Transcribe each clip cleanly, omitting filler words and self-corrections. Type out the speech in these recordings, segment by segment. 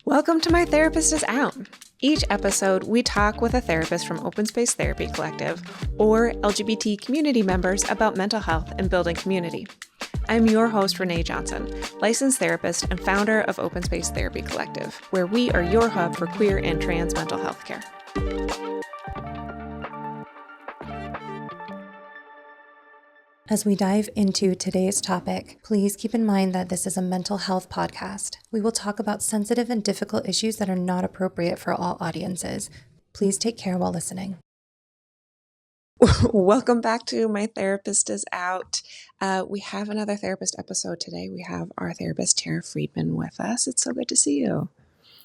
Welcome to My Therapist is Out. Each episode, we talk with a therapist from Open Space Therapy Collective or LGBT community members about mental health and building community. I'm your host, Renae Johnson, licensed therapist and founder of Open Space Therapy Collective, where we are your hub for queer and trans mental health care. As we dive into today's topic, please keep in mind that this is a mental health podcast. We will talk about sensitive and difficult issues that are not appropriate for all audiences. Please take care while listening. Welcome back to My Therapist is Out. We have another therapist episode today. We have our therapist, Terra Friedman, with us. It's so good to see you.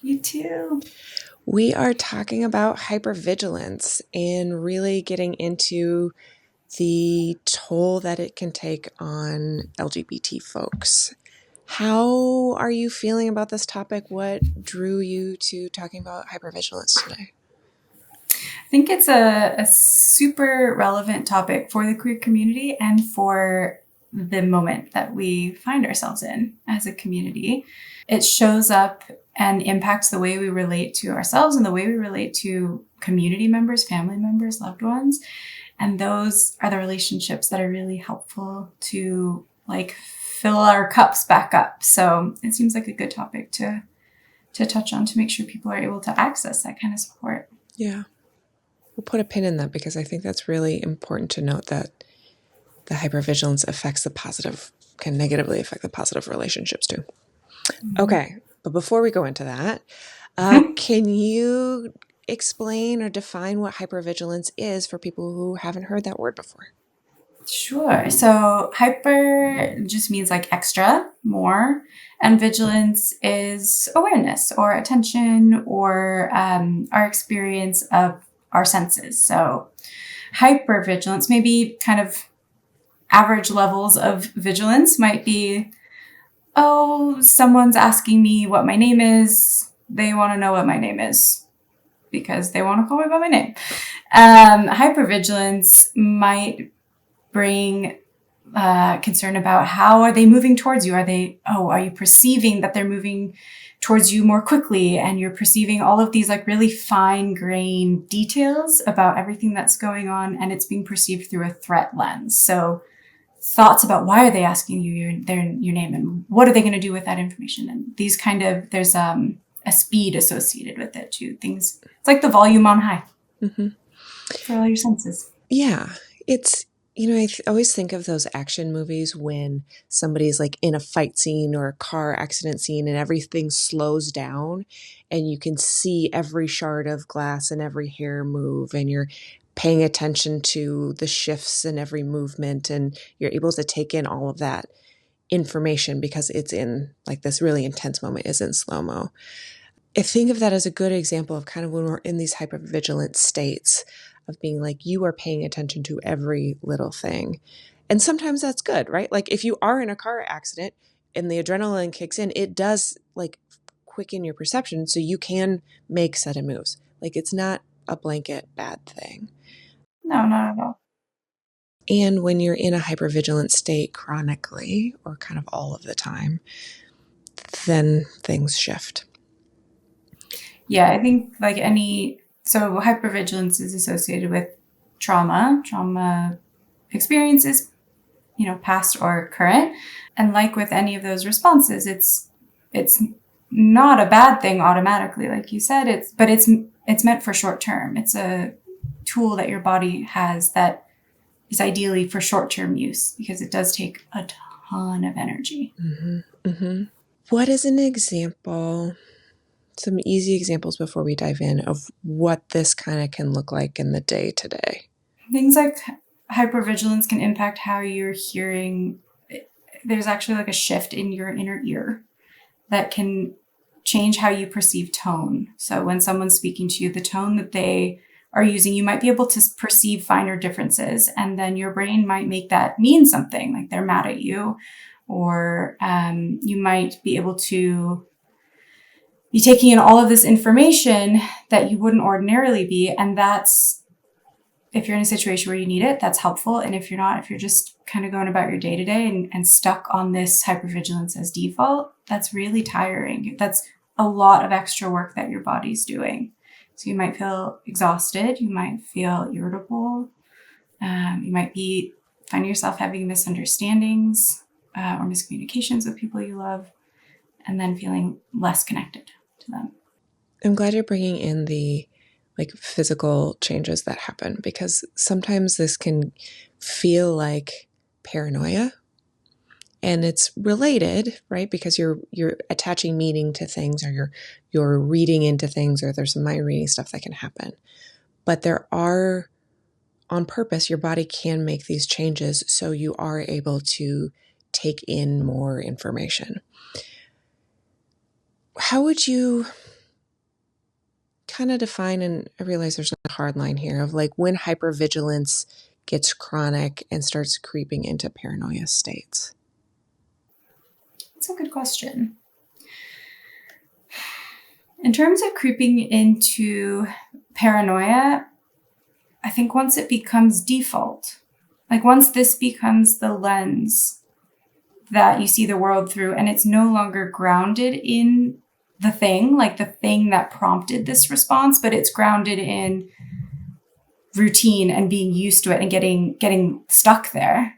You too. We are talking about hypervigilance and really getting into the toll that it can take on LGBT folks. How are you feeling about this topic? What drew you to talking about hypervigilance today? I think it's a super relevant topic for the queer community and for the moment that we find ourselves in as a community. It shows up and impacts the way we relate to ourselves and the way we relate to community members, family members, loved ones. And those are the relationships that are really helpful to fill our cups back up. So it seems like a good topic to touch on to make sure people are able to access that kind of support. Yeah. We'll put a pin in that because I think that's really important to note that the hypervigilance can negatively affect the positive relationships too. Mm-hmm. Okay. But before we go into that, can you explain or define what hypervigilance is for people who haven't heard that word before? Sure. So hyper just means like extra, more, and vigilance is awareness or attention or our experience of our senses. So hypervigilance, maybe kind of average levels of vigilance might be, someone's asking me what my name is. They want to know what my name is because they want to call me by my name. Hypervigilance might bring concern about how are they moving towards you? Are you perceiving that they're moving towards you more quickly? And you're perceiving all of these really fine-grained details about everything that's going on, and it's being perceived through a threat lens. So thoughts about why are they asking you your name and what are they going to do with that information? And these there's a speed associated with it too. It's like the volume on high for all your senses. Yeah. It's, I always think of those action movies when somebody's in a fight scene or a car accident scene and everything slows down and you can see every shard of glass and every hair move and you're paying attention to the shifts in every movement and you're able to take in all of that information because it's in this really intense moment is in slow-mo. I think of that as a good example of kind of when we're in these hypervigilant states of being you are paying attention to every little thing. And sometimes that's good, right? If you are in a car accident and the adrenaline kicks in, it does quicken your perception so you can make sudden moves. It's not a blanket bad thing. No, not at all. And when you're in a hypervigilant state chronically or kind of all of the time, then things shift. Yeah, I think so hypervigilance is associated with trauma experiences, past or current. And with any of those responses, it's not a bad thing automatically, like you said, it's meant for short term. It's a tool that your body has that is ideally for short-term use because it does take a ton of energy. Mm-hmm. Mm-hmm. What is an example, some easy examples before we dive in of what this kind of can look like in the day-to-day? Things like hypervigilance can impact how you're hearing. There's actually a shift in your inner ear that can change how you perceive tone. So when someone's speaking to you, the tone that they are using, you might be able to perceive finer differences. And then your brain might make that mean something, like they're mad at you, or you might be able to be taking in all of this information that you wouldn't ordinarily be. And that's, if you're in a situation where you need it, that's helpful. And if you're not, if you're just kind of going about your day to day and stuck on this hypervigilance as default, that's really tiring. That's a lot of extra work that your body's doing. So you might feel exhausted, you might feel irritable, you might find yourself having misunderstandings or miscommunications with people you love, and then feeling less connected to them. I'm glad you're bringing in the physical changes that happen, because sometimes this can feel like paranoia, and it's related, right? Because you're attaching meaning to things, or you're reading into things, or there's some mind reading stuff that can happen. But there are, on purpose, your body can make these changes so you are able to take in more information. How would you kind of define, and I realize there's not a hard line here, of when hypervigilance gets chronic and starts creeping into paranoia states? That's a good question. In terms of creeping into paranoia, I think once it becomes default, once this becomes the lens that you see the world through, and it's no longer grounded in the thing, the thing that prompted this response, but it's grounded in routine and being used to it and getting stuck there,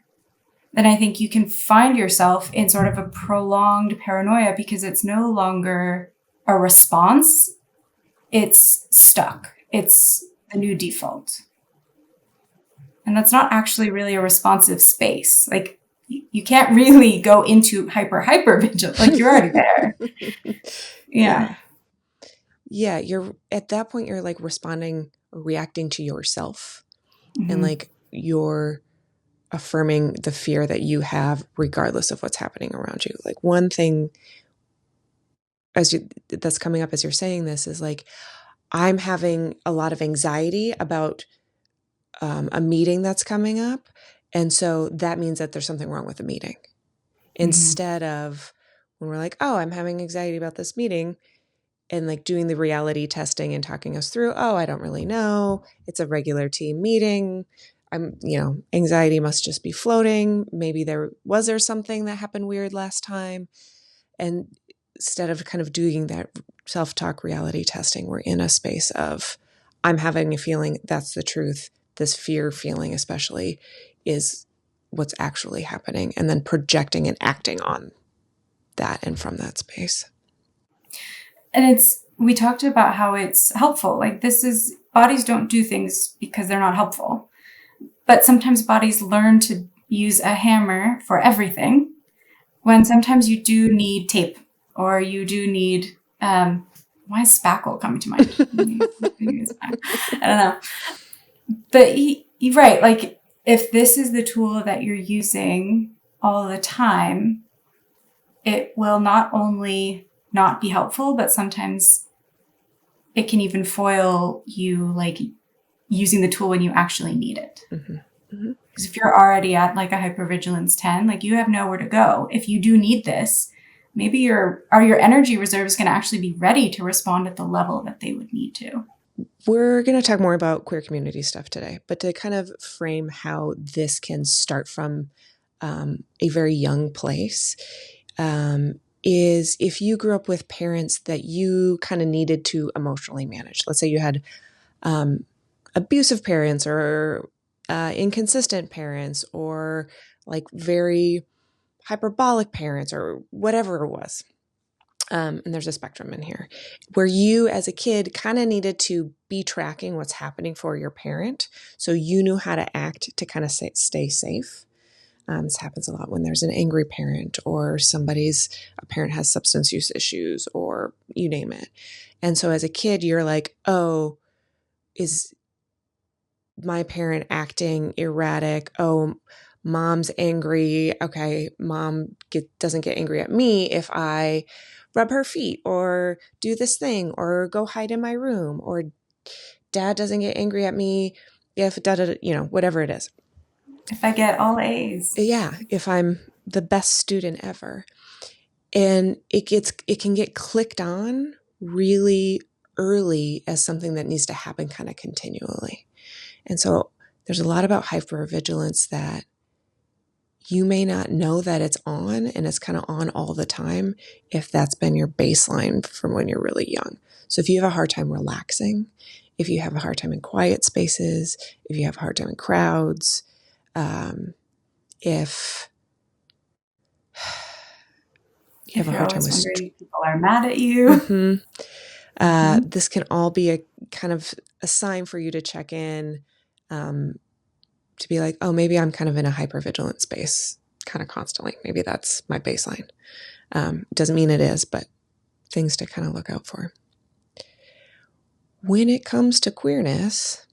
then I think you can find yourself in sort of a prolonged paranoia, because it's no longer a response, it's stuck. It's the new default. And that's not actually really a responsive space. You can't really go into hyper vigilant. You're already there. Yeah. Yeah. You're at that point, you're responding or reacting to yourself. Mm-hmm. And you're affirming the fear that you have regardless of what's happening around you. One thing that's coming up as you're saying this is I'm having a lot of anxiety about a meeting that's coming up. And so that means that there's something wrong with the meeting. Mm-hmm. Instead of when we're oh, I'm having anxiety about this meeting, and doing the reality testing and talking us through, oh, I don't really know. It's a regular team meeting. Anxiety must just be floating. Maybe there was something that happened weird last time. And instead of kind of doing that self-talk reality testing, we're in a space of, I'm having a feeling that's the truth. This fear feeling especially is what's actually happening, and then projecting and acting on that and from that space. And we talked about how it's helpful. Bodies don't do things because they're not helpful. But sometimes bodies learn to use a hammer for everything, when sometimes you do need tape, or you do need, why is spackle coming to mind? I don't know. But you're right. If this is the tool that you're using all the time, it will not only not be helpful, but sometimes it can even foil you, using the tool when you actually need it. Mm-hmm. Mm-hmm. Because if you're already at a hypervigilance 10, you have nowhere to go. If you do need this, maybe your energy reserves can actually be ready to respond at the level that they would need to. We're going to talk more about queer community stuff today, but to kind of frame how this can start from a very young place, is if you grew up with parents that you kind of needed to emotionally manage. Let's say you had abusive parents, or inconsistent parents, or very hyperbolic parents, or whatever it was. And there's a spectrum in here, where you as a kid kind of needed to be tracking what's happening for your parent, so you knew how to act to kind of stay safe. This happens a lot when there's an angry parent, or a parent has substance use issues, or you name it. And so as a kid, you're oh, is my parent acting erratic? Oh, mom's angry. Okay, mom doesn't get angry at me if I rub her feet, or do this thing, or go hide in my room, or dad doesn't get angry at me if whatever it is. If I get all A's. Yeah, if I'm the best student ever. And it can get clicked on really early as something that needs to happen kind of continually. And so there's a lot about hypervigilance that you may not know that it's on and it's kind of on all the time if that's been your baseline from when you're really young. So if you have a hard time relaxing, if you have a hard time in quiet spaces, if you have a hard time in crowds, if you have If a you're hard time always with wondering if people are mad at you. this can all be a kind of a sign for you to check in, to be like, oh, maybe I'm kind of in a hypervigilant space kind of constantly. Maybe that's my baseline. Doesn't mean it is, but things to kind of look out for. When it comes to queerness,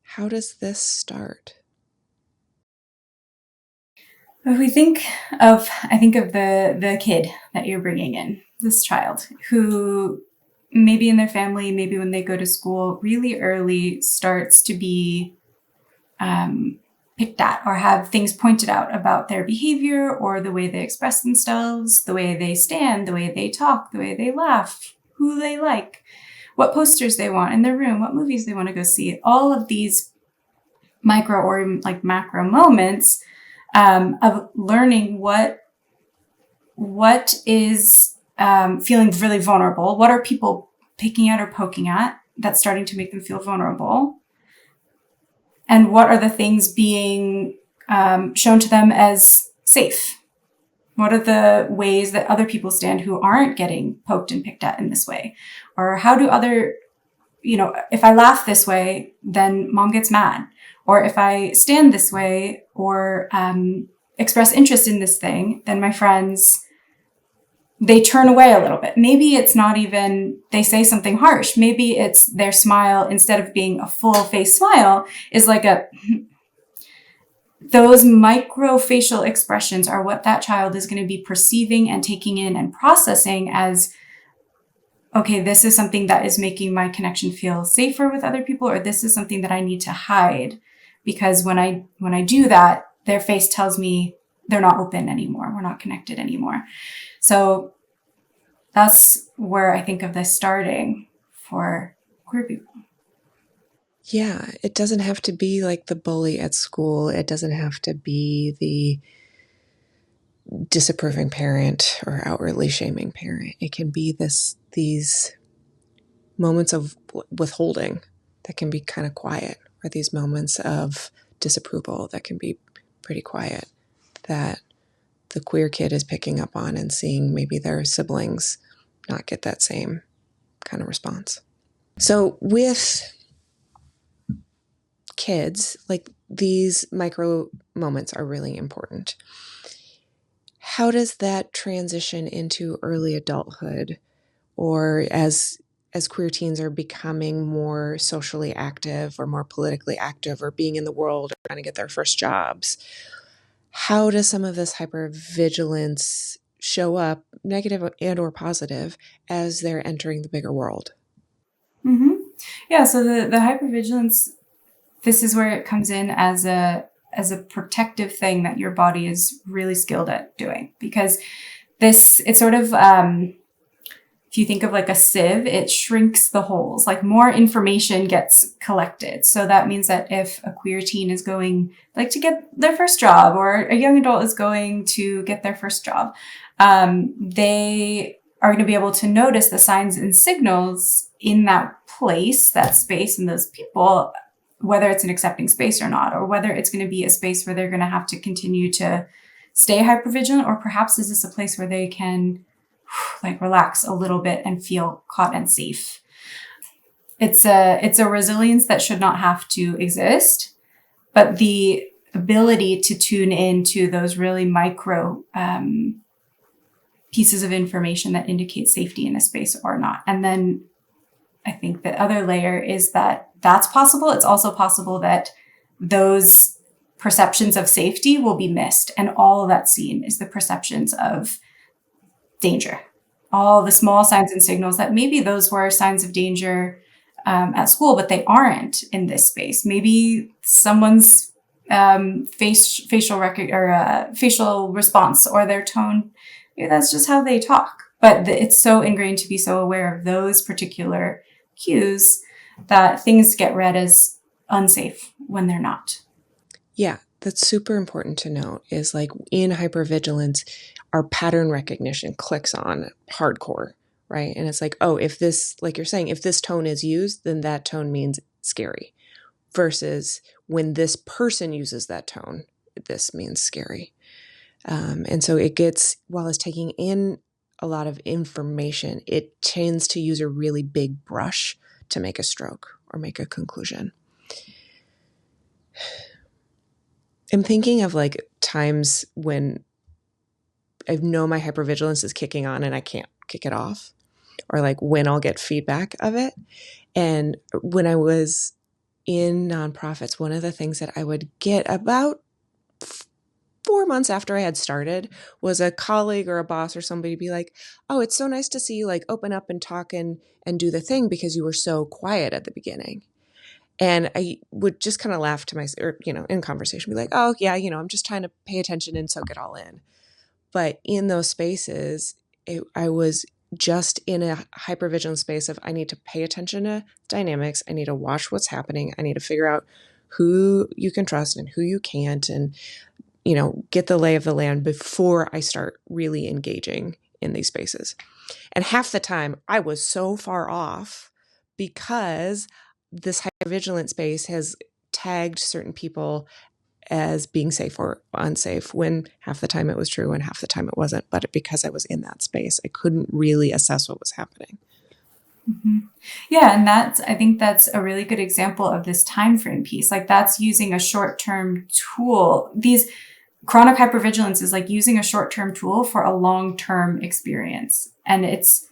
how does this start? If I think of the kid that you're bringing in, this child who maybe in their family, maybe when they go to school really early starts to be picked at or have things pointed out about their behavior or the way they express themselves, the way they stand, the way they talk, the way they laugh, who they like, what posters they want in their room, what movies they want to go see. All of these micro or like macro moments of learning what is feeling really vulnerable. What are people picking at or poking at that's starting to make them feel vulnerable? And what are the things being shown to them as safe? What are the ways that other people stand who aren't getting poked and picked at in this way? Or how do if I laugh this way, then mom gets mad. Or if I stand this way or express interest in this thing, then my friends, they turn away a little bit. Maybe it's not even, they say something harsh. Maybe it's their smile, instead of being a full face smile, is like those micro facial expressions are what that child is going to be perceiving and taking in and processing as, okay, this is something that is making my connection feel safer with other people, or this is something that I need to hide because when I do that, their face tells me they're not open anymore. We're not connected anymore. So that's where I think of this starting for queer people. Yeah, it doesn't have to be like the bully at school. It doesn't have to be the disapproving parent or outwardly shaming parent. It can be these moments of withholding that can be kind of quiet, or these moments of disapproval that can be pretty quiet, that the queer kid is picking up on and seeing maybe their siblings not get that same kind of response. So with kids, like, these micro moments are really important. How does that transition into early adulthood, or as queer teens are becoming more socially active or more politically active or being in the world or trying to get their first jobs? How does some of this hypervigilance show up, negative and or positive, as they're entering the bigger world? Mm-hmm. Yeah, so the hypervigilance, this is where it comes in as a protective thing that your body is really skilled at doing, because it's sort of if you think of like a sieve, it shrinks the holes, like more information gets collected. So that means that if a queer teen is going like to get their first job, or a young adult is going to get their first job, they are going to be able to notice the signs and signals in that place, that space, and those people, whether it's an accepting space or not, or whether it's going to be a space where they're going to have to continue to stay hypervigilant, or perhaps is this a place where they can like relax a little bit and feel caught and safe. It's a resilience that should not have to exist, but the ability to tune into those really micro pieces of information that indicate safety in a space or not. And then I think the other layer is that that's possible. It's also possible that those perceptions of safety will be missed, and all that's seen is the perceptions of danger, all the small signs and signals that maybe those were signs of danger at school, but they aren't in this space. Maybe someone's facial record or facial response or their tone, maybe that's just how they talk. But it's so ingrained to be so aware of those particular cues that things get read as unsafe when they're not. Yeah, that's super important to note is like in hypervigilance, our pattern recognition clicks on hardcore, right? And it's like, oh, if this, like you're saying, if this tone is used, then that tone means scary. Versus when this person uses that tone, this means scary. And so it gets, while it's taking in a lot of information, it tends to use a really big brush to make a stroke or make a conclusion. I'm thinking of like times when I know my hypervigilance is kicking on and I can't kick it off, or like when I'll get feedback of it. And when I was in nonprofits, one of the things that I would get about 4 months after I had started was a colleague or a boss or somebody be like, oh, it's so nice to see you like open up and talk and do the thing because you were so quiet at the beginning. And I would just kind of laugh to myself, or, in conversation, be like, oh, yeah, I'm just trying to pay attention and soak it all in. But in those spaces, I was just in a hypervigilant space of I need to pay attention to dynamics. I need to watch what's happening. I need to figure out who you can trust and who you can't, and, get the lay of the land before I start really engaging in these spaces. And half the time I was so far off because this hypervigilant space has tagged certain people as being safe or unsafe, when half the time it was true and half the time it wasn't. But because I was in that space, I couldn't really assess what was happening. Mm-hmm. Yeah. And I think that's a really good example of this time frame piece. Like that's using a short-term tool. These chronic hypervigilance is like using a short-term tool for a long-term experience. And it's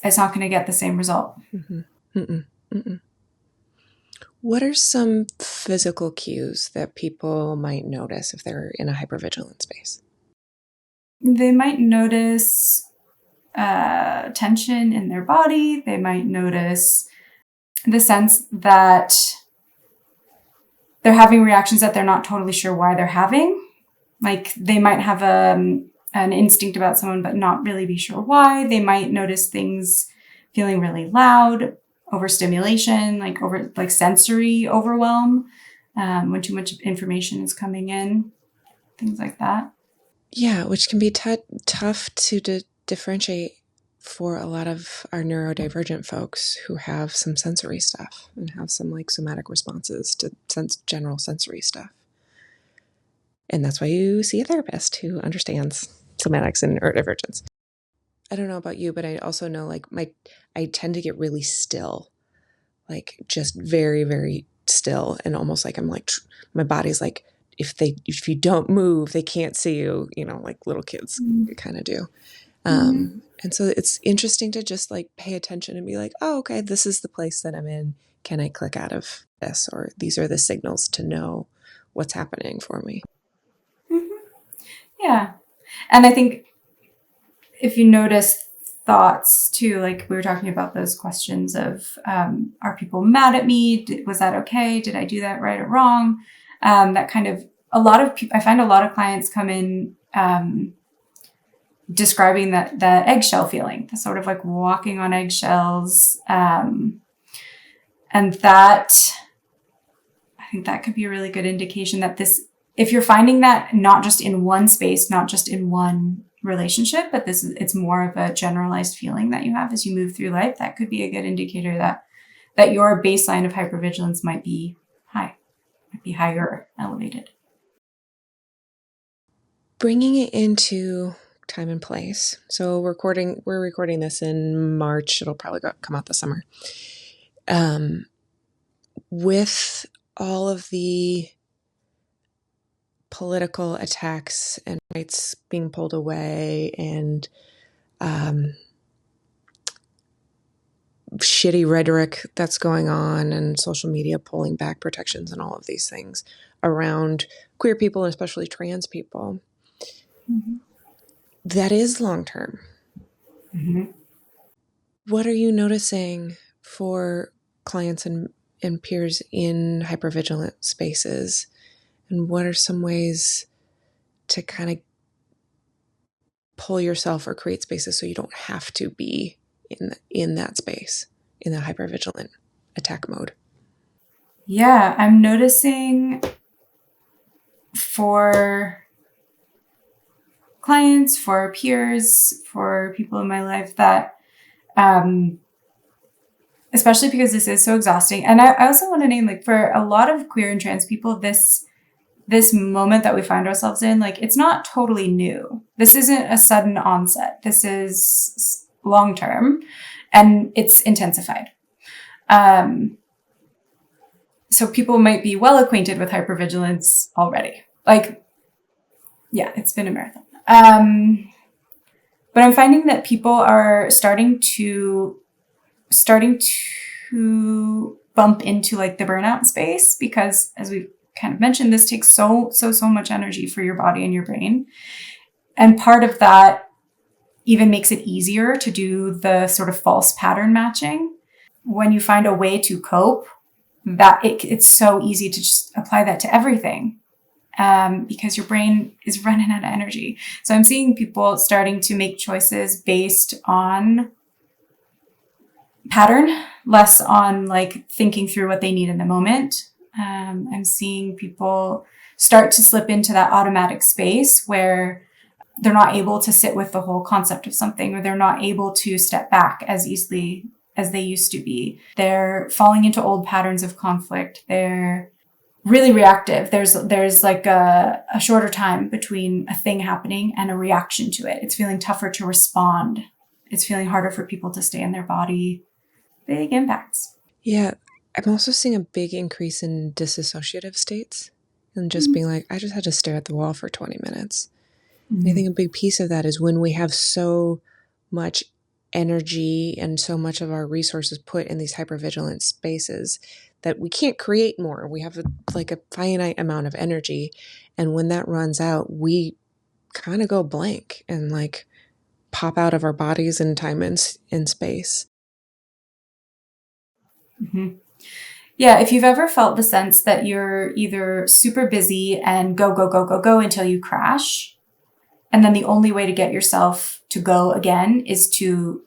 not going to get the same result. Mm-hmm. Mm-mm. Mm-mm. What are some physical cues that people might notice if they're in a hypervigilant space? They might notice tension in their body. They might notice the sense that they're having reactions that they're not totally sure why they're having. Like they might have an instinct about someone, but not really be sure why. They might notice things feeling really loud, overstimulation, like sensory overwhelm, when too much information is coming in, things like that. Yeah, which can be tough to differentiate for a lot of our neurodivergent folks who have some sensory stuff and have some like somatic responses to general sensory stuff. And that's why you see a therapist who understands somatics and neurodivergence. I don't know about you, but I also know like I tend to get really still, like just very, very still, and almost like I'm like my body's like, if you don't move, they can't see you, like little kids kind of do. And so it's interesting to just like pay attention and be like, oh, okay, this is the place that I'm in. Can I click out of this? Or these are the signals to know what's happening for me. Mm-hmm. Yeah. And I think if you notice thoughts too, like we were talking about those questions of, are people mad at me? Was that okay? Did I do that right or wrong? That kind of, I find a lot of clients come in, describing that eggshell feeling, the sort of like walking on eggshells. And that, I think that could be a really good indication that if you're finding that not just in one space, not just in one relationship, but it's more of a generalized feeling that you have as you move through life, that could be a good indicator that your baseline of hypervigilance might be higher, elevated. Bringing it into time and place. So we're recording this in March. It'll probably come out this summer. With all of the political attacks and rights being pulled away and shitty rhetoric that's going on and social media pulling back protections and all of these things around queer people, and especially trans people, that is long-term. Mm-hmm. What are you noticing for clients and peers in hypervigilant spaces? And what are some ways to kind of pull yourself or create spaces so you don't have to be in that space, in the hypervigilant attack mode? Yeah, I'm noticing for clients, for peers, for people in my life that, especially because this is so exhausting. And I also want to name, like, for a lot of queer and trans people, this moment that we find ourselves in, like, it's not totally new. This isn't a sudden onset. This is long-term, and it's intensified. So people might be well acquainted with hypervigilance already. Like, yeah, it's been a marathon. But I'm finding that people are starting to bump into, like, the burnout space, because, as we've kind of mentioned, this takes so much energy for your body and your brain. And part of that even makes it easier to do the sort of false pattern matching. When you find a way to cope, that it's so easy to just apply that to everything, because your brain is running out of energy. So I'm seeing people starting to make choices based on pattern, less on, like, thinking through what they need in the moment. I'm seeing people start to slip into that automatic space where they're not able to sit with the whole concept of something, or they're not able to step back as easily as they used to be. They're falling into old patterns of conflict. They're really reactive. There's like a shorter time between a thing happening and a reaction to it. It's feeling tougher to respond. It's feeling harder for people to stay in their body. Big impacts. Yeah. I'm also seeing a big increase in dissociative states, and just being like, I just had to stare at the wall for 20 minutes. And I think a big piece of that is when we have so much energy and so much of our resources put in these hypervigilance spaces that we can't create more. We have a finite amount of energy. And when that runs out, we kind of go blank and, like, pop out of our bodies in time and in space. Mm-hmm. Yeah, if you've ever felt the sense that you're either super busy and go until you crash, and then the only way to get yourself to go again is to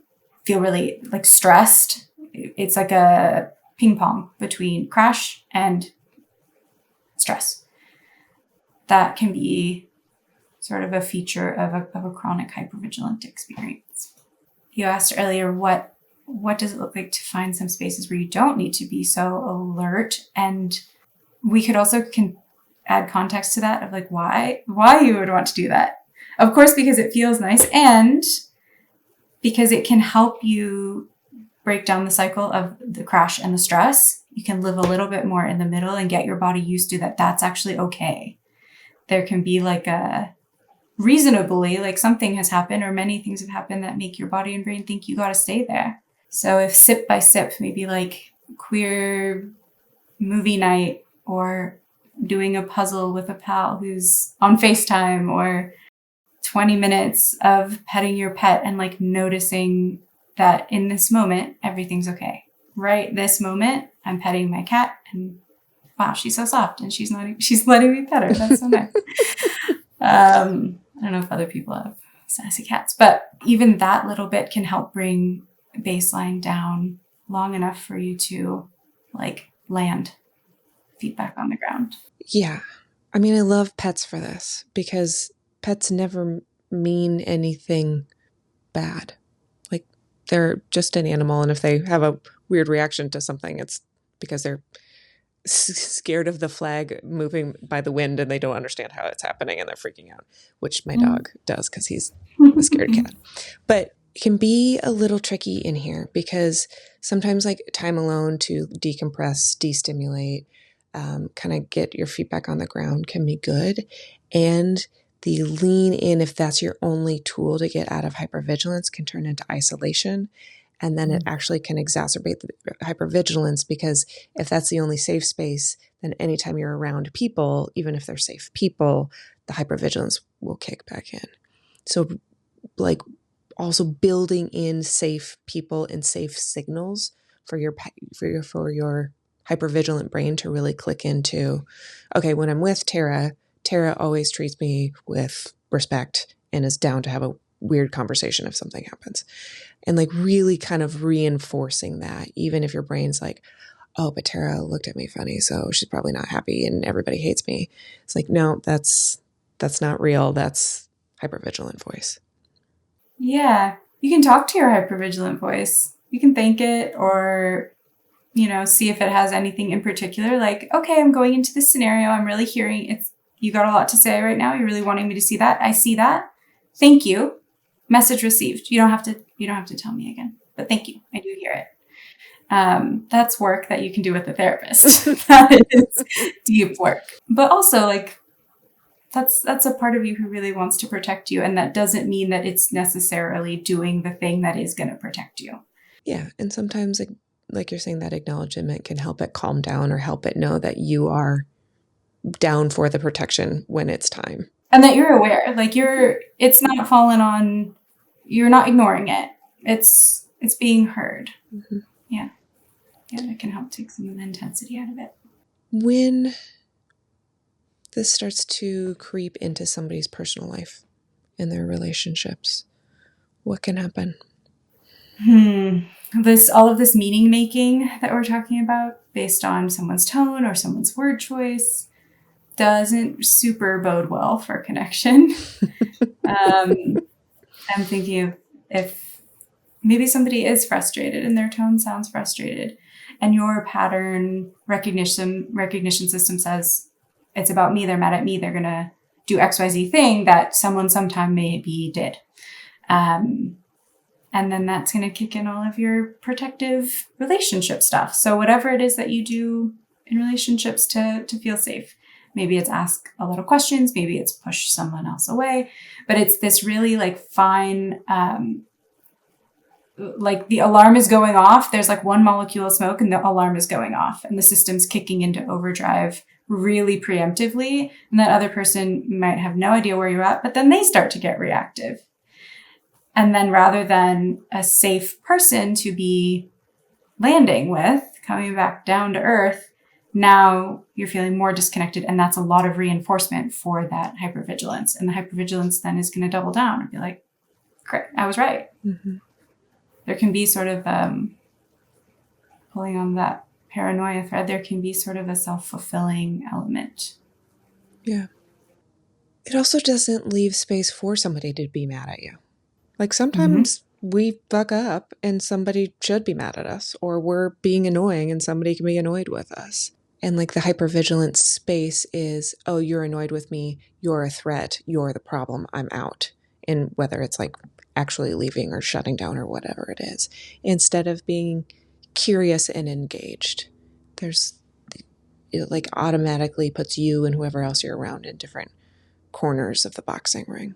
feel really, like, stressed. It's like a ping pong between crash and stress. That can be sort of a feature of a chronic hypervigilant experience. You asked earlier, what does it look like to find some spaces where you don't need to be so alert? And we could also add context to that of, like, why you would want to do that. Of course, because it feels nice, and because it can help you break down the cycle of the crash and the stress. You can live a little bit more in the middle and get your body used to that. That's actually okay. There can be, like, a reasonably, like, something has happened, or many things have happened that make your body and brain think you got to stay there. So if sip by sip, maybe like queer movie night, or doing a puzzle with a pal who's on FaceTime, or 20 minutes of petting your pet and, like, noticing that in this moment, everything's okay. Right this moment, I'm petting my cat, and wow, she's so soft, and she's letting me pet her. That's so nice. I don't know if other people have sassy cats, but even that little bit can help bring baseline down long enough for you to, like, land feet back on the ground. Yeah. I mean, I love pets for this, because pets never mean anything bad. Like, they're just an animal, and if they have a weird reaction to something, it's because they're scared of the flag moving by the wind and they don't understand how it's happening and they're freaking out, which my dog does because he's a scared cat. But it can be a little tricky in here, because sometimes, like, time alone to decompress, destimulate, kind of get your feet back on the ground can be good. And the lean in, if that's your only tool to get out of hypervigilance, can turn into isolation. And then it actually can exacerbate the hypervigilance, because if that's the only safe space, then anytime you're around people, even if they're safe people, the hypervigilance will kick back in. So, like, also building in safe people and safe signals for your hypervigilant brain to really click into, okay, when I'm with Terra always treats me with respect and is down to have a weird conversation if something happens. And, like, really kind of reinforcing that, even if your brain's like, oh, but Terra looked at me funny, so she's probably not happy and everybody hates me. It's like, no, that's not real. That's hypervigilant voice. Yeah. You can talk to your hypervigilant voice. You can thank it or, see if it has anything in particular. Like, okay, I'm going into this scenario. I'm really hearing you got a lot to say right now. You're really wanting me to see that. I see that. Thank you. Message received. You don't have to tell me again, but thank you. I do hear it. That's work that you can do with a therapist. That is deep work. But also, like, that's a part of you who really wants to protect you. And that doesn't mean that it's necessarily doing the thing that is going to protect you. Yeah. And sometimes, like you're saying, that acknowledgement can help it calm down or help it know that you are down for the protection when it's time. And that you're aware, like it's not fallen on, you're not ignoring it. It's being heard. Mm-hmm. Yeah. Yeah, that can help take some of the intensity out of it. When this starts to creep into somebody's personal life and their relationships, what can happen? All of this meaning making that we're talking about based on someone's tone or someone's word choice doesn't super bode well for connection. I'm thinking if maybe somebody is frustrated and their tone sounds frustrated and your pattern recognition system says it's about me, they're mad at me, they're going to do XYZ thing that someone sometime maybe did. And then that's going to kick in all of your protective relationship stuff. So whatever it is that you do in relationships to feel safe, maybe it's ask a lot of questions, maybe it's push someone else away, but it's this really like fine, like the alarm is going off. There's like one molecule of smoke and the alarm is going off and the system's kicking into overdrive really preemptively. And that other person might have no idea where you're at, but then they start to get reactive. And then rather than a safe person to be landing with, coming back down to earth, now you're feeling more disconnected. And that's a lot of reinforcement for that hypervigilance. And the hypervigilance then is going to double down and be like, great, I was right. Mm-hmm. There can be sort of, pulling on that paranoia thread, there can be sort of a self-fulfilling element. Yeah. It also doesn't leave space for somebody to be mad at you. Like sometimes we fuck up and somebody should be mad at us, or we're being annoying and somebody can be annoyed with us. And like the hypervigilance space is, oh, you're annoyed with me, you're a threat, you're the problem, I'm out. And whether it's like actually leaving or shutting down or whatever it is, instead of being curious and engaged, it like automatically puts you and whoever else you're around in different corners of the boxing ring.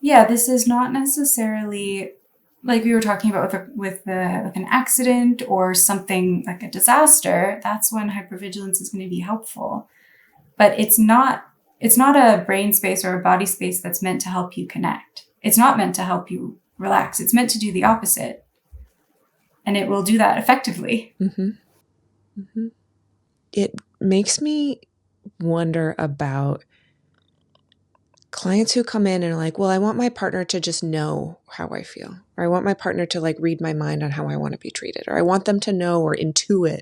Yeah, this is not necessarily like we were talking about with an accident or something like a disaster. That's when hypervigilance is going to be helpful. But it's not a brain space or a body space that's meant to help you connect. It's not meant to help you relax. It's meant to do the opposite. And it will do that effectively. Mm-hmm. Mm-hmm. It makes me wonder about clients who come in and are like, well, I want my partner to just know how I feel, or I want my partner to like read my mind on how I want to be treated, or I want them to know or intuit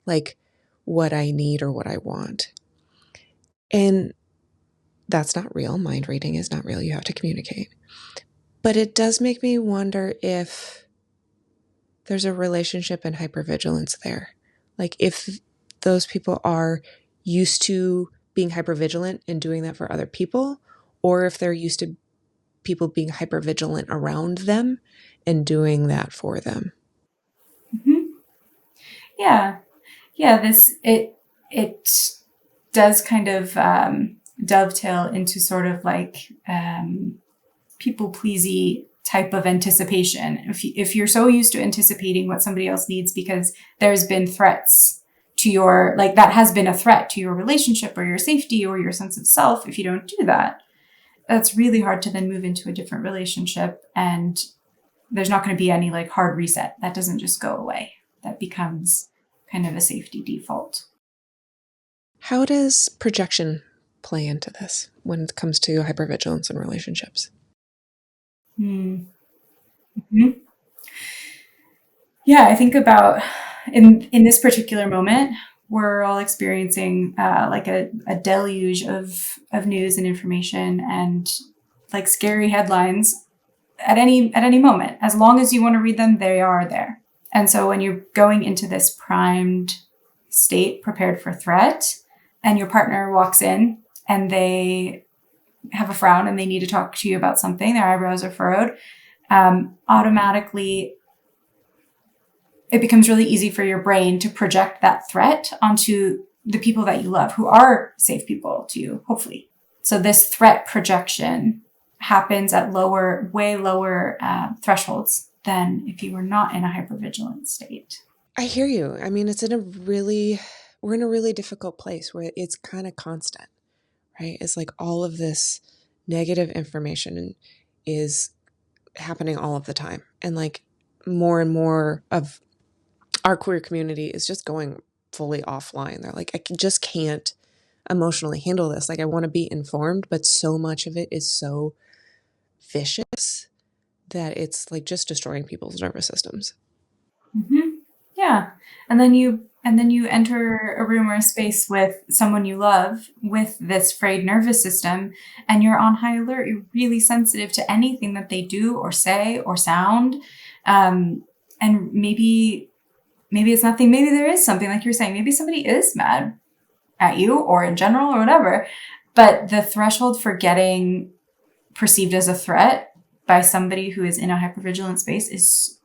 like what I need or what I want. And that's not real. Mind reading is not real. You have to communicate. But it does make me wonder if there's a relationship in hypervigilance there. Like if those people are used to being hypervigilant and doing that for other people, or if they're used to people being hypervigilant around them and doing that for them. Mm-hmm. Yeah. Yeah, it does kind of dovetail into sort of like people-pleasy type of anticipation. If you're so used to anticipating what somebody else needs because there's been threats to your, like that has been a threat to your relationship or your safety or your sense of self, if you don't do that, that's really hard to then move into a different relationship. And there's not going to be any like hard reset. That doesn't just go away. That becomes kind of a safety default. How does projection play into this when it comes to hypervigilance in relationships? Mm-hmm. Yeah, I think about in this particular moment, we're all experiencing like a deluge of news and information and like scary headlines at any moment. As long as you want to read them, they are there. And so when you're going into this primed state, prepared for threat, and your partner walks in and they have a frown and they need to talk to you about something, their eyebrows are furrowed, automatically it becomes really easy for your brain to project that threat onto the people that you love, who are safe people to you, hopefully. So this threat projection happens at way lower thresholds than if you were not in a hypervigilant state. I hear you. I mean, we're in a really difficult place where it's kind of constant, right? It's like all of this negative information is happening all of the time. And like more and more of our queer community is just going fully offline. They're like, just can't emotionally handle this. Like, I want to be informed, but so much of it is so vicious that it's like just destroying people's nervous systems. Mm-hmm. Yeah. And then you enter a room or a space with someone you love with this frayed nervous system, and you're on high alert. You're really sensitive to anything that they do or say or sound. And maybe it's nothing. Maybe there is something, like you're saying. Maybe somebody is mad at you or in general or whatever. But the threshold for getting perceived as a threat by somebody who is in a hypervigilant space is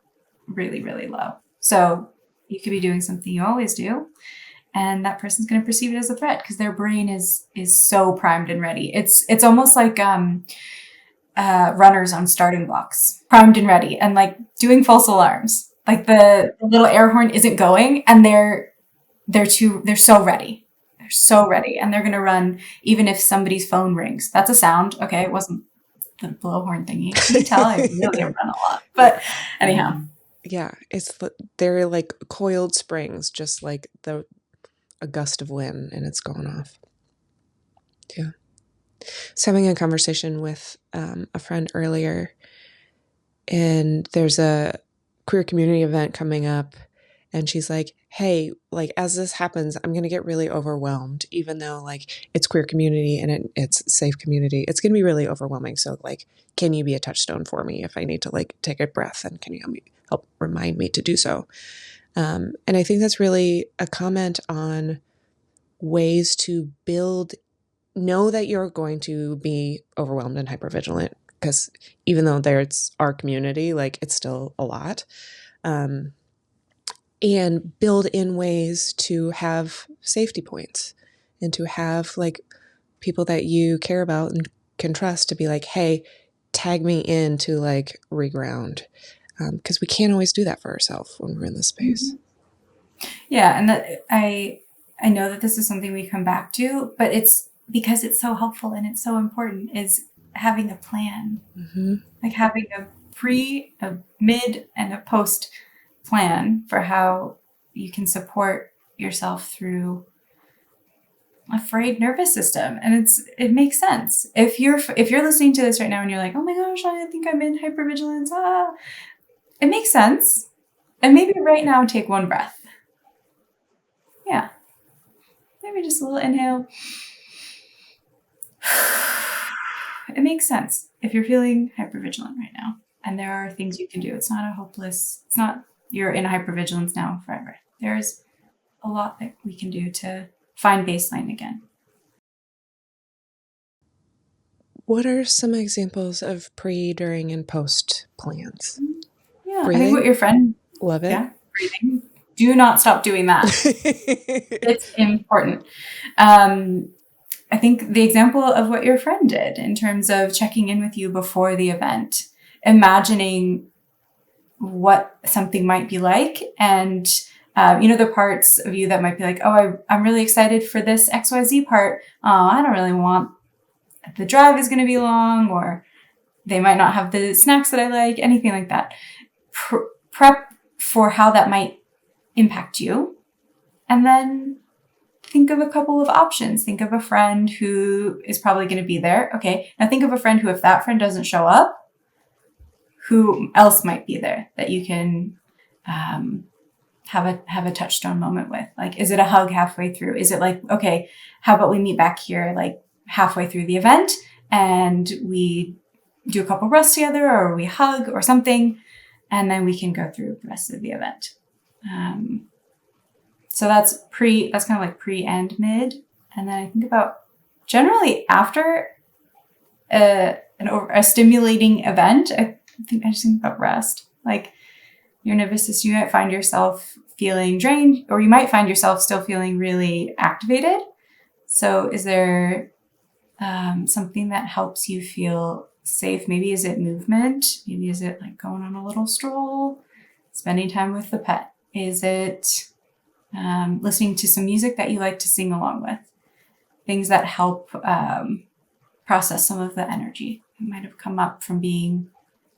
really, really low. So you could be doing something you always do, and that person's going to perceive it as a threat because their brain is so primed and ready. It's almost like runners on starting blocks, primed and ready, and like doing false alarms. Like the little air horn isn't going, and they're so ready. They're so ready, and they're going to run even if somebody's phone rings. That's a sound. Okay, it wasn't the blowhorn thingy. Can you tell I really run a lot? But anyhow. Yeah, they're like coiled springs, just like a gust of wind, and it's going off. Yeah. I was having a conversation with a friend earlier, and there's a queer community event coming up, and she's like, hey, like as this happens, I'm going to get really overwhelmed, even though like it's queer community and it's safe community. It's going to be really overwhelming. So like, can you be a touchstone for me if I need to like take a breath, and can you help remind me to do so? And I think that's really a comment on ways to know that you're going to be overwhelmed and hypervigilant, because even though it's our community, like it's still a lot. And build in ways to have safety points and to have like people that you care about and can trust to be like, hey, tag me in to like reground. Because we can't always do that for ourselves when we're in this space. Yeah. And that I know that this is something we come back to, but it's because it's so helpful and it's so important, is having a plan, like having a pre, a mid, and a post plan for how you can support yourself through a frayed nervous system. And it makes sense. If you're listening to this right now and you're like, oh my gosh, I think I'm in hypervigilance. It makes sense. And maybe right now take one breath. Yeah. Maybe just a little inhale. It makes sense if you're feeling hypervigilant right now. And there are things you can do. It's not you're in hypervigilance now forever. There's a lot that we can do to find baseline again. What are some examples of pre, during, and post plans? Yeah, Breathing? I think what your friend... Love it. Yeah, breathing. Do not stop doing that. It's important. I think the example of what your friend did in terms of checking in with you before the event, imagining what something might be like, and the parts of you that might be like, oh, I'm really excited for this XYZ part. Oh, I don't really want, the drive is going to be long, or they might not have the snacks that I like, anything like that. Prep for how that might impact you. And then think of a couple of options. Think of a friend who is probably going to be there. Okay. Now think of a friend who, if that friend doesn't show up, who else might be there that you can have a touchstone moment with? Like, is it a hug halfway through? Is it like, okay, how about we meet back here like halfway through the event and we do a couple breaths together, or we hug or something, and then we can go through the rest of the event. So that's kind of like pre and mid. And then I think about generally after a stimulating event, I just think about rest. Like your nervous system, you might find yourself feeling drained, or you might find yourself still feeling really activated. So is there something that helps you feel safe? Maybe is it movement? Maybe is it like going on a little stroll, spending time with the pet? Is it listening to some music that you like to sing along with? Things that help process some of the energy that might have come up from being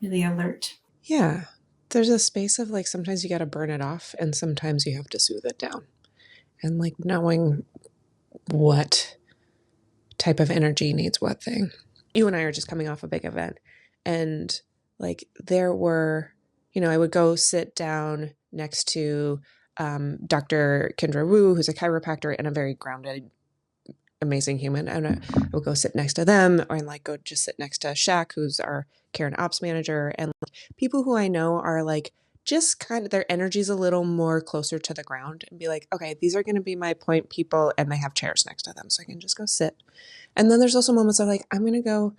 really alert. Yeah. There's a space of like, sometimes you got to burn it off and sometimes you have to soothe it down. And like knowing what type of energy needs what thing. You and I are just coming off a big event, and like there were, I would go sit down next to Dr. Kendra Wu, who's a chiropractor and a very grounded, amazing human. And I would go sit next to them, or like go just sit next to Shaq, who's our care and ops manager, and like, people who I know are like just kind of their energy's a little more closer to the ground, and be like, okay, these are going to be my point people, and they have chairs next to them, so I can just go sit. And then there's also moments of like, I'm going to go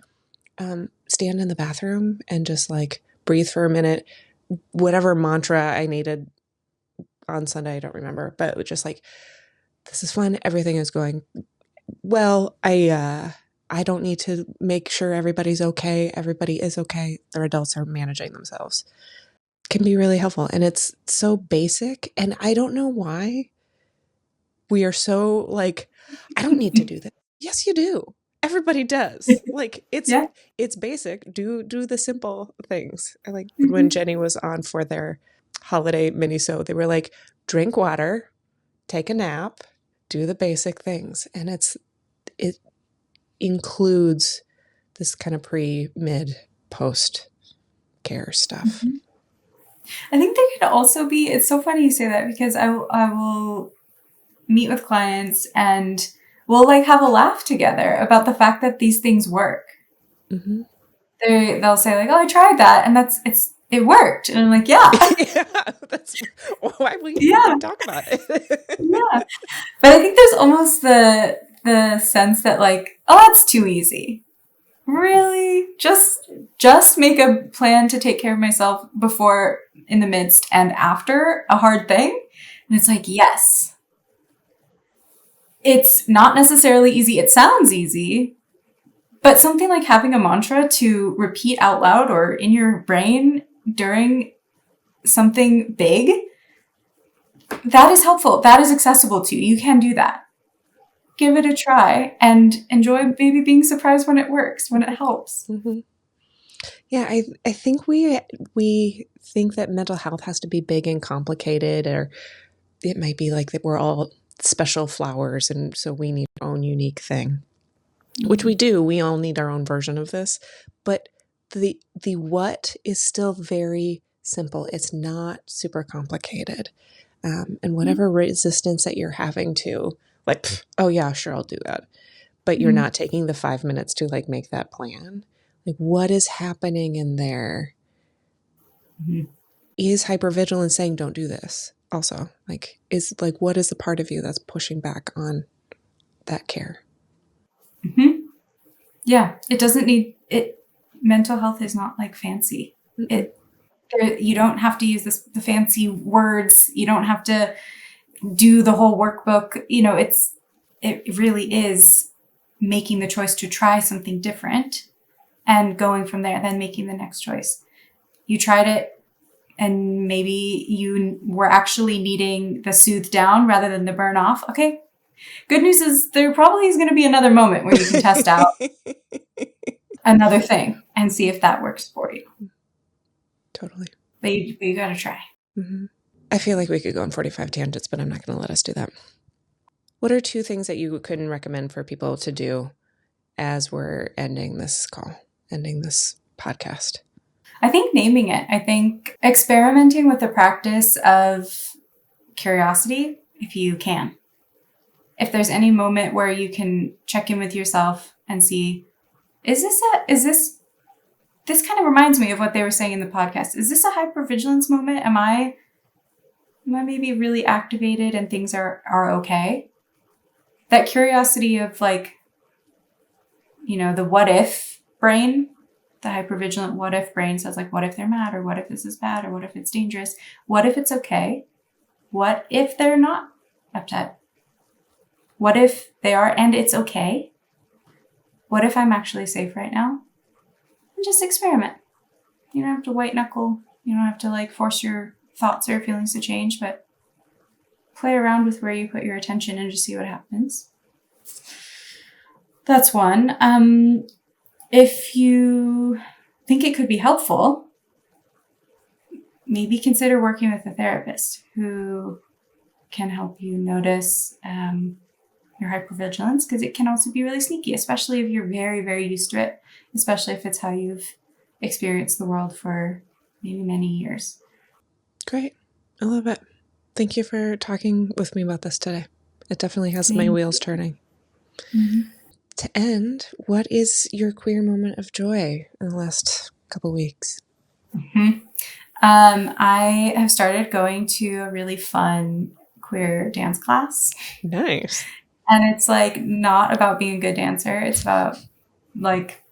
stand in the bathroom and just like breathe for a minute, whatever mantra I needed on Sunday, I don't remember, but it was just like, this is fun. Everything is going well. I don't need to make sure everybody's okay. Everybody is okay. Their adults are managing themselves. Can be really helpful. And it's so basic. And I don't know why we are so like, I don't need to do that. Yes, you do. Everybody does. Like it's Yeah. it's basic. Do the simple things. I like when Jenny was on for their holiday mini-so, they were like, drink water, take a nap, do the basic things. And it includes this kind of pre, mid, post care stuff. I think there could also be, it's so funny you say that, because I will meet with clients and we'll like have a laugh together about the fact that these things work. Mm-hmm. They'll say like, oh, I tried that and it worked. And I'm like, yeah. Yeah, that's why we talk about it. Yeah. But I think there's almost the sense that like, oh, that's too easy. Really? Just make a plan to take care of myself before, in the midst, and after a hard thing. And it's like, yes. It's not necessarily easy. It sounds easy, but something like having a mantra to repeat out loud or in your brain during something big, that is helpful. That is accessible to you. You can do that. Give it a try and enjoy maybe being surprised when it works, when it helps. Mm-hmm. Yeah, I think we think that mental health has to be big and complicated, or it might be like that we're all special flowers, and so we need our own unique thing, which we do. We all need our own version of this, but the what is still very simple. It's not super complicated, and whatever resistance that you're having to, like, oh yeah, sure, I'll do that, but you're not taking the 5 minutes to like make that plan. Like, what is happening in there? Is hypervigilance saying don't do this? Also, like, is like, what is the part of you that's pushing back on that care? Yeah, it doesn't need it. Mental health is not like fancy. You don't have to use the fancy words. You don't have to do the whole workbook. It really is making the choice to try something different and going from there, then making the next choice. You tried it and maybe you were actually needing the soothe down rather than the burn off. Okay. Good news is there probably is going to be another moment where you can test out another thing and see if that works for you. Totally. But you got to try. Mm-hmm. I feel like we could go on 45 tangents, but I'm not going to let us do that. What are 2 things that you couldn't recommend for people to do as we're ending this call, ending this podcast? I think naming it, I think experimenting with the practice of curiosity, if you can. If there's any moment where you can check in with yourself and see, this kind of reminds me of what they were saying in the podcast. Is this a hypervigilance moment? Am I maybe really activated and things are okay? That curiosity of like, the what if brain, the hypervigilant what if brain says like, what if they're mad, or what if this is bad, or what if it's dangerous? What if it's okay? What if they're not upset? What if they are and it's okay? What if I'm actually safe right now? And just experiment. You don't have to white knuckle. You don't have to like force your thoughts or feelings to change, but play around with where you put your attention and just see what happens. That's one. If you think it could be helpful, maybe consider working with a therapist who can help you notice your hypervigilance, because it can also be really sneaky, especially if you're very, very used to it, especially if it's how you've experienced the world for maybe many years. Great. I love it. Thank you for talking with me about this today. It definitely has my wheels turning. Mm-hmm. To end, what is your queer moment of joy in the last couple weeks? Mm-hmm. I have started going to a really fun queer dance class. Nice. And it's like not about being a good dancer. It's about like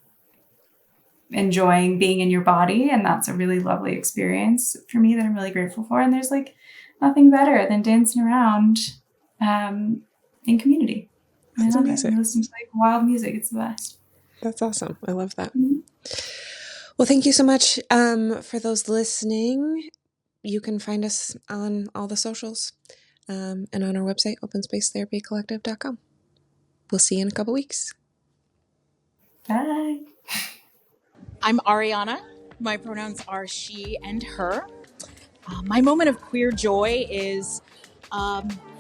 enjoying being in your body. And that's a really lovely experience for me that I'm really grateful for. And there's like nothing better than dancing around in community. That's amazing. Listen to like wild music. It's the best. That's awesome. I love that. Mm-hmm. Well, thank you so much for those listening. You can find us on all the socials and on our website, openspacetherapycollective.com. We'll see you in a couple weeks. Bye. I'm Ariana. My pronouns are she and her. My moment of queer joy is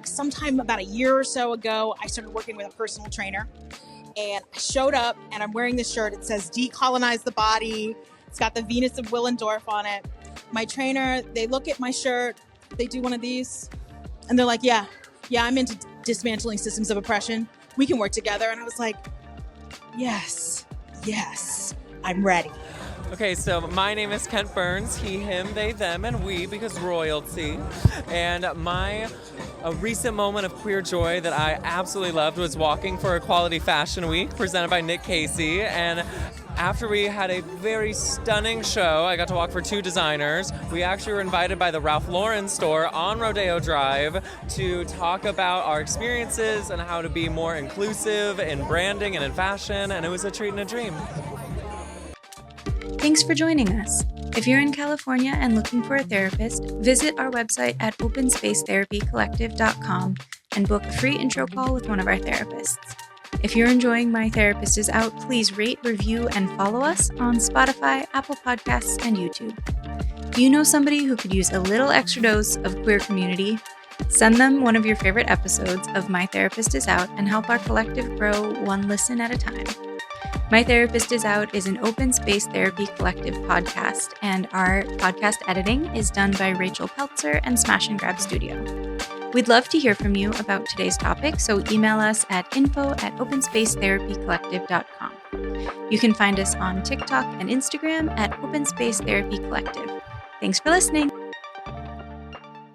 sometime about a year or so ago, I started working with a personal trainer. And I showed up and I'm wearing this shirt. It says decolonize the body. It's got the Venus of Willendorf on it. My trainer, they look at my shirt, they do one of these, and they're like, yeah, I'm into dismantling systems of oppression. We can work together. And I was like, yes, I'm ready. Okay, so my name is Kent Burns, he, him, they, them, and we, because royalty. And a recent moment of queer joy that I absolutely loved was walking for Equality Fashion Week, presented by Nick Casey. And after we had a very stunning show, I got to walk for 2 designers. We actually were invited by the Ralph Lauren store on Rodeo Drive to talk about our experiences and how to be more inclusive in branding and in fashion, and it was a treat and a dream. Thanks for joining us. If you're in California and looking for a therapist, visit our website at openspacetherapycollective.com and book a free intro call with one of our therapists. If you're enjoying My Therapist Is Out, please rate, review, and follow us on Spotify, Apple Podcasts, and YouTube. Do you know somebody who could use a little extra dose of queer community? Send them one of your favorite episodes of My Therapist Is Out and help our collective grow one listen at a time. My Therapist Is Out is an open space therapy collective podcast, and our podcast editing is done by Rachel Peltzer and Smash and Grab Studio. We'd love to hear from you about today's topic, so email us at info@openspacetherapycollective.com. You can find us on TikTok and Instagram at Open Space Therapy Collective. Thanks for listening.